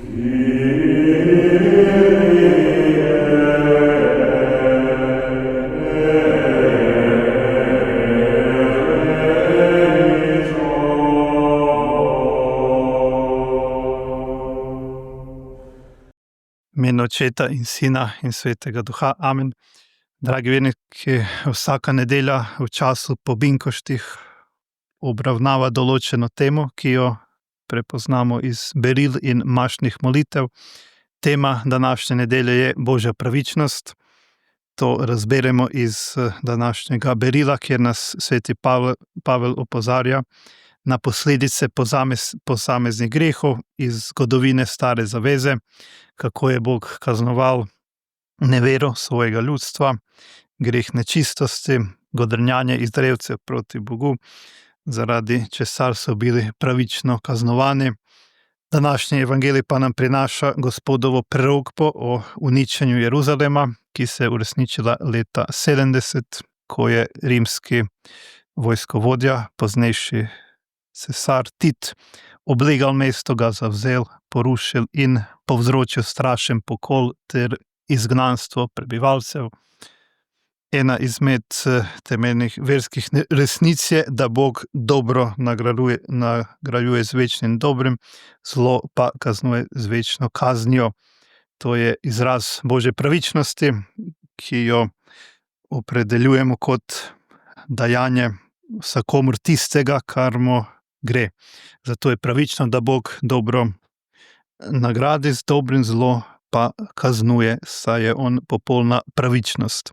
V imenu Očeta in Sina in Svetega Duha. Amen. Dragi verniki, vsaka nedelja v času po binkoštih obravnava določeno temo, ki jo prepoznamo iz beril in mašnih molitev. Tema današnje nedelje je Božja pravičnost. To razberemo iz današnjega berila, kjer nas sveti Pavel opozarja na posledice posameznih grehov iz zgodovine Stare zaveze, kako je Bog kaznoval nevero svojega ljudstva, greh nečistosti, godrnjanje Izraelcev proti Bogu, zaradi česar so bili pravično kaznovani. Današnji evangelij pa nam prinaša Gospodovo prerokbo o uničenju Jeruzalema, ki se je uresničila leta 70, ko je rimski vojskovodja, poznejši cesar Tit, oblegal mesto, ga zavzel, porušil in povzročil strašen pokol ter izgnanstvo prebivalcev. Ena izmed temeljnih verskih resnic je, da Bog dobro nagrajuje z večnim dobrim, zlo pa kaznuje z večno kaznijo. To je izraz Božje pravičnosti, ki jo opredeljujemo kot dajanje vsakomur tistega, kar mu gre. Zato je pravično, da Bog dobro nagradi z dobrim, zlo pa kaznuje, saj je on popolna pravičnost.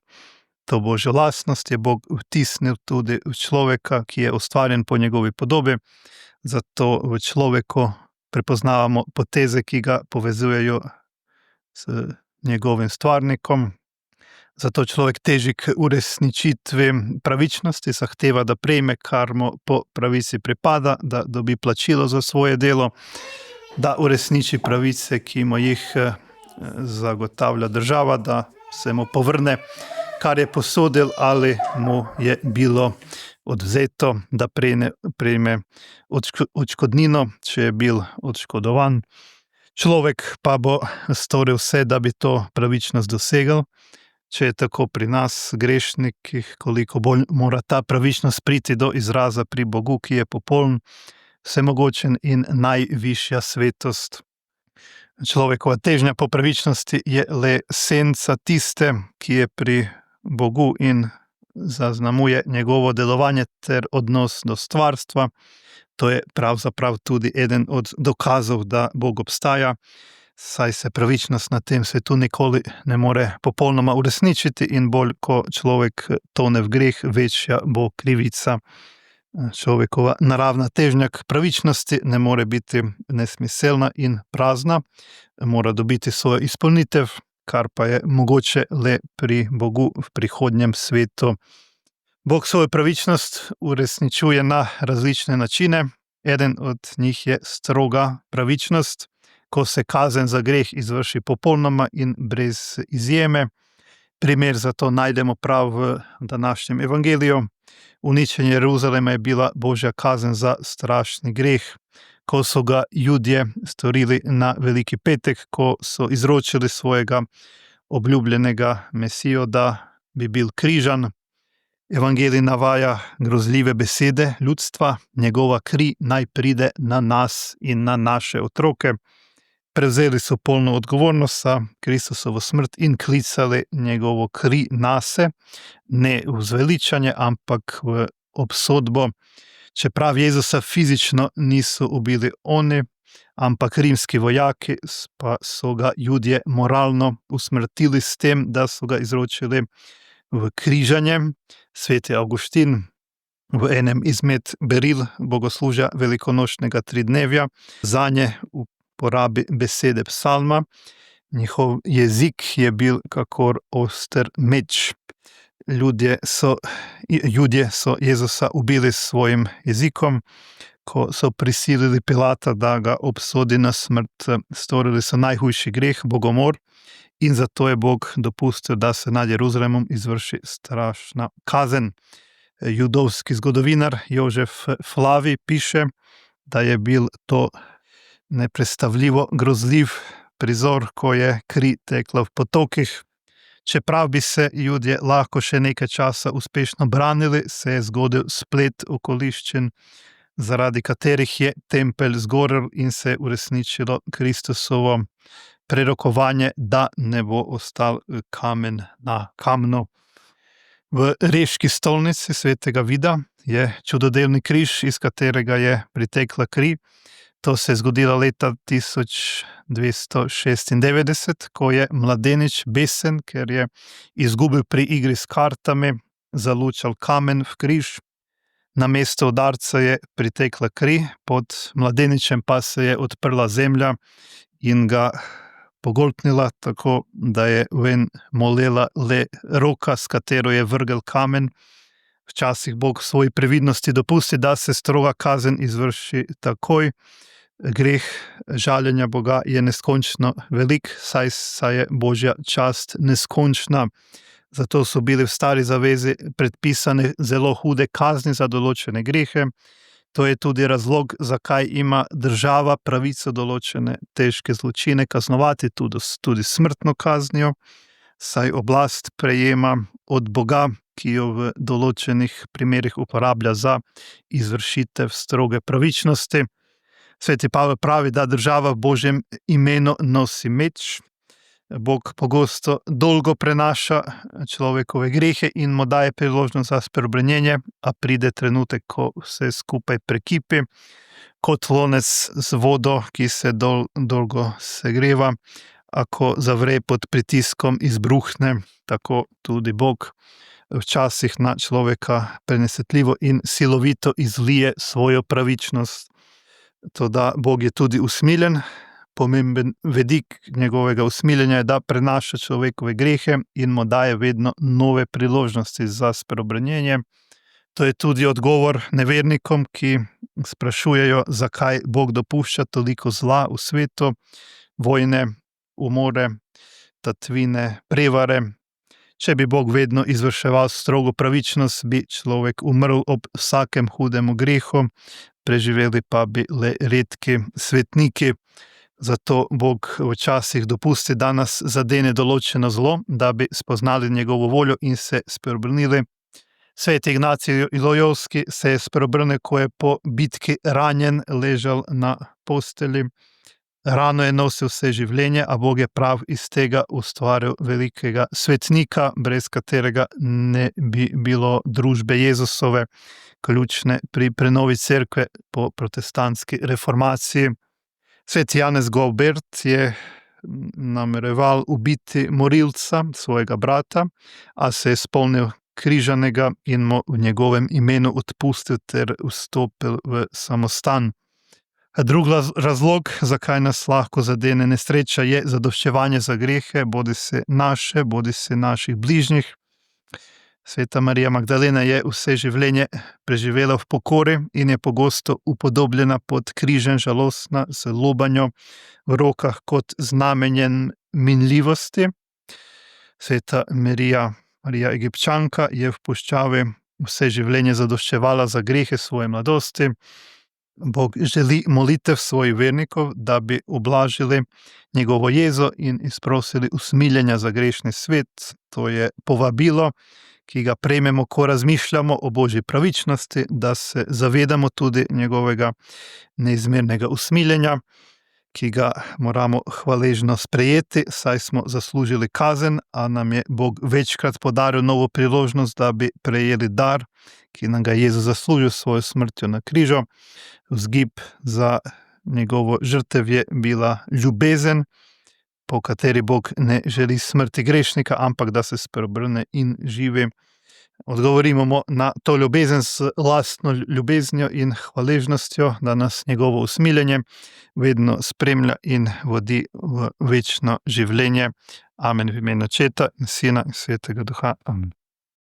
To Božjo lastnost je Bog vtisnil tudi v človeka, ki je ustvarjen po njegovi podobi, zato v človeku prepoznavamo poteze, ki ga povezujejo s njegovim stvarnikom. Zato človek teži k uresničitvi pravičnosti, zahteva, da prejme, kar mu po pravici pripada, da dobi plačilo za svoje delo, da uresniči pravice, ki mu jih zagotavlja država, da se mu povrne, kar je posodil ali mu je bilo odvzeto, da prejme odškodnino, če je bil odškodovan. Človek pa bo storil vse, da bi to pravičnost dosegel. Če je tako pri nas, grešnikih, koliko bolj mora ta pravičnost priti do izraza pri Bogu, ki je popoln, vsemogočen in najvišja svetost. Človekova težnja po pravičnosti je le senca tiste, ki je pri Bogu in zaznamuje njegovo delovanje ter odnos do stvarstva. To je pravzaprav tudi eden od dokazov, da Bog obstaja, saj se pravičnost na tem svetu nikoli ne more popolnoma uresničiti in bolj, ko človek tone v greh, večja bo krivica. Človekova naravna težnja k pravičnosti ne more biti nesmiselna in prazna, mora dobiti svojo izpolnitev, kar pa je mogoče le pri Bogu v prihodnjem svetu. Bog svojo pravičnost uresničuje na različne načine. Eden od njih je stroga pravičnost, ko se kazen za greh izvrši popolnoma in brez izjeme. Primer za to najdemo prav v današnjem evangeliju. Uničenje Jeruzalema je bila Božja kazen za strašni greh, ko so ga Judje storili na Veliki petek, ko so izročili svojega obljubljenega Mesijo, da bi bil križan. Evangelij navaja grozljive besede ljudstva, njegova kri naj pride na nas in na naše otroke. Prevzeli so polno odgovornost za Kristusovo smrt in klicali njegovo kri nase, ne v zveličanje, ampak v obsodbo. Čeprav Jezusa fizično niso ubili oni, ampak rimski vojaki, pa so ga Judje moralno usmrtili s tem, da so ga izročili v križanje. Sveti Avguštin v enem izmed beril bogoslužja velikonočnega tridnevja zanje uporabi besede psalma. Njihov jezik je bil kakor oster meč. Judje so Jezusa ubili s svojim jezikom, ko so prisilili Pilata, da ga obsodi na smrt. Storili so najhujši greh, bogomor, in zato je Bog dopustil, da se nad Jeruzalemom izvrši strašna kazen. Judovski zgodovinar Jožef Flavij piše, da je bil to nepredstavljivo grozljiv prizor, ko je kri tekla v potokih. Čeprav bi se Judje lahko še nekaj časa uspešno branili, se je zgodil splet okoliščin, zaradi katerih je tempelj zgorel in se je uresničilo Kristusovo prerokovanje, da ne bo ostal kamen na kamnu. V reški stolnici svetega Vida je čudodelni križ, iz katerega je pritekla kri. To se je zgodilo leta 1296, ko je mladenič besen, ker je izgubil pri igri s kartami, zalučal kamen v križ. Na mesto udarca je pritekla kri, pod mladeničem pa se je odprla zemlja in ga pogoltnila, tako da je ven molela le roka, s katero je vrgel kamen. Včasih Bog v svoji previdnosti dopusti, da se stroga kazen izvrši takoj. Greh žaljenja Boga je neskončno velik, saj je Božja čast neskončna. Zato so bili v Stari zavezi predpisane zelo hude kazni za določene grehe. To je tudi razlog, zakaj ima država pravico določene težke zločine kaznovati tudi smrtno kaznijo, saj oblast prejema od Boga, ki jo v določenih primerih uporablja za izvršitev stroge pravičnosti. Sveti Pavel pravi, da država v Božjem imenu nosi meč. Bog pogosto dolgo prenaša človekove grehe in mu daje priložnost za spreobrnjenje, a pride trenutek, ko vse skupaj prekipi, kot lonec z vodo, ki se dolgo segreva, a ko zavre pod pritiskom, izbruhne. Tako tudi Bog včasih na človeka prenesetljivo in silovito izlije svojo pravičnost. Toda Bog je tudi usmiljen. Pomemben vidik njegovega usmiljenja je, da prenaša človekove grehe in mu daje vedno nove priložnosti za spreobrnjenje. To je tudi odgovor nevernikom, ki sprašujejo, zakaj Bog dopušča toliko zla v svetu, vojne, umore, tatvine, prevare. Če bi Bog vedno izvrševal strogo pravičnost, bi človek umrl ob vsakem hudem grehu, preživeli pa bi le redki svetniki. Zato Bog včasih dopusti, da nas zadene določeno zlo, da bi spoznali njegovo voljo in se spreobrnili. Sveti Ignacij Lojolski se je spreobrnil, ko je po bitki ranjen ležal na posteli. Rano je nosil vse življenje, a Bog je prav iz tega ustvaril velikega svetnika, brez katerega ne bi bilo družbe Jezusove, ključne pri prenovi cerkve po protestantski reformaciji. Sveti Janez Gualbert je namereval ubiti morilca, svojega brata, a se je spomnil križanega in mu v njegovem imenu odpustil ter vstopil v samostan. Drug razlog, zakaj nas lahko zadene nesreča, je zadoščevanje za grehe, bodisi naše, bodisi naših bližnjih. Sveta Marija Magdalena je vse življenje preživela v pokori in je pogosto upodobljena pod križem, žalostna, z lobanjo v rokah kot znamenje minljivosti. Sveta Marija Egipčanka je v puščavi vse življenje zadoščevala za grehe svoje mladosti. Bog želi molitev svojih vernikov, da bi ublažili njegovo jezo in izprosili usmiljenja za grešni svet. To je povabilo, ki ga prejmemo, ko razmišljamo o Božji pravičnosti, da se zavedamo tudi njegovega neizmernega usmiljenja, ki ga moramo hvaležno sprejeti, saj smo zaslužili kazen, a nam je Bog večkrat podaril novo priložnost, da bi prejeli dar, ki nam ga je Jezus zaslužil s svojo smrtjo na križu. Vzgib za njegovo žrtev je bila ljubezen, po kateri Bog ne želi smrti grešnika, ampak da se spreobrne in živi. Odgovorimo na to ljubezen s lastno ljubeznijo in hvaležnostjo, da nas njegovo usmiljenje vedno spremlja in vodi v večno življenje. Amen. V imenu Očeta in Sina in Svetega Duha. Amen.